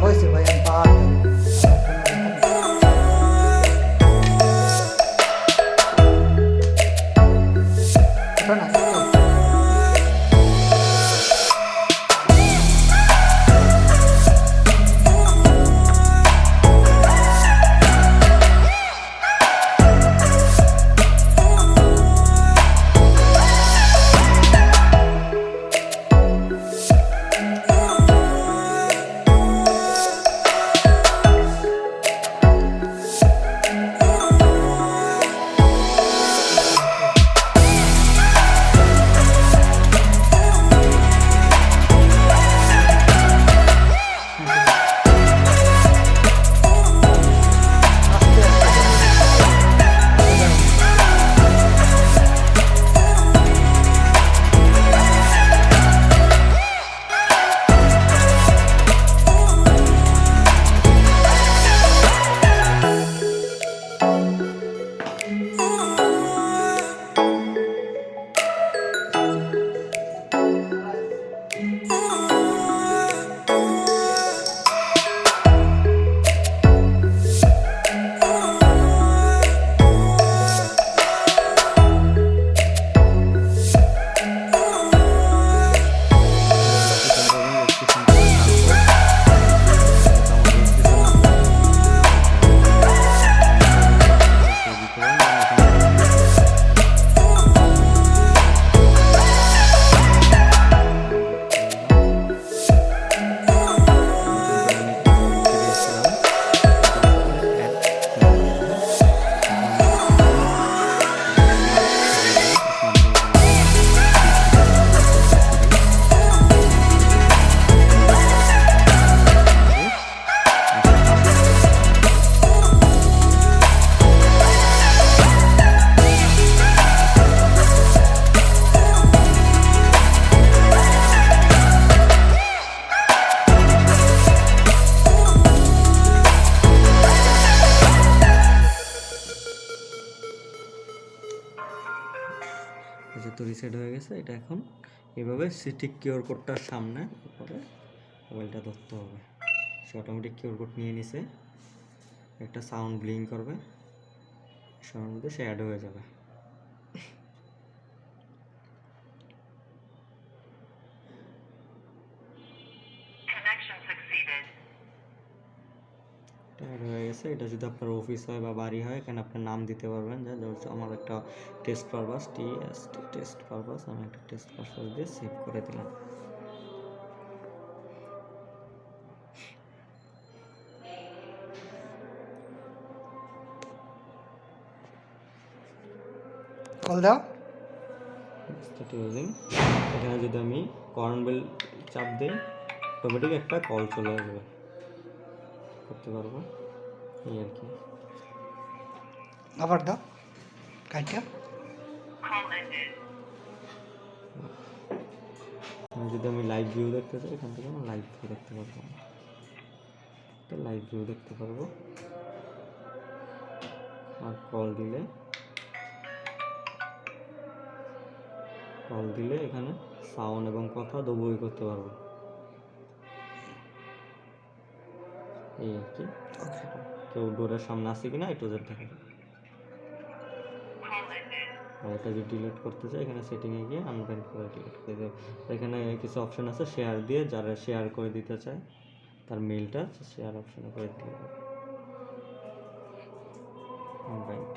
হয়েছে ভাই, আমি পাহাড় না তো রিসেট হয়ে গেছে। এটা এখন এভাবে ঠিক কিউআর কোডটার সামনে উপরে মোবাইলটা ধরতে হবে। সে অটোমেটিক কিউআর কোড নিয়ে নিছে, একটা সাউন্ড ব্লিঙ্ক করবে, সময়ের মধ্যে সে অ্যাড হয়ে যাবে। অ্যাড হয়ে গেছে। এটা যদি আপনার অফিস হয় বা বাড়ি হয়, এখানে আপনার নাম দিতে পারবেন, যে আমার একটা টেস্ট পারপাস, টেস্ট পারপাস, আমি একটা টেস্ট পারপাস দিয়ে সেভ করে দিলাম। কল দাও। এখানে যদি আমি কর্ন বেল চাপ দিই, অটোমেটিক একটা কল চলে আসবে, করতে পারবো এই আর কি। আবার দাও কাইটা। যদি আমি লাইভ ভিউ দেখতে চাই, এখান থেকে আমি লাইভ ভিউ দেখতে পারবো, লাইভ ভিউ দেখতে পারবো। আর কল দিলে এখানে সাউন্ড এবং কথা দুটোই করতে পারবো, এই আর কি। কেউ ডোরের সামনে আসে কিনা একটু জেড দেখা যায়। আর এটা যদি ডিলিট করতে চাই, এখানে সেটিংয়ে গিয়ে আনব্যান্ড করে ডিলিট করে দেবো। এখানে কিছু অপশন আছে শেয়ার দিয়ে, যারা শেয়ার করে দিতে চায় তার মেলটা শেয়ার অপশনে করে দিতে হবে। আনব্যান্ড।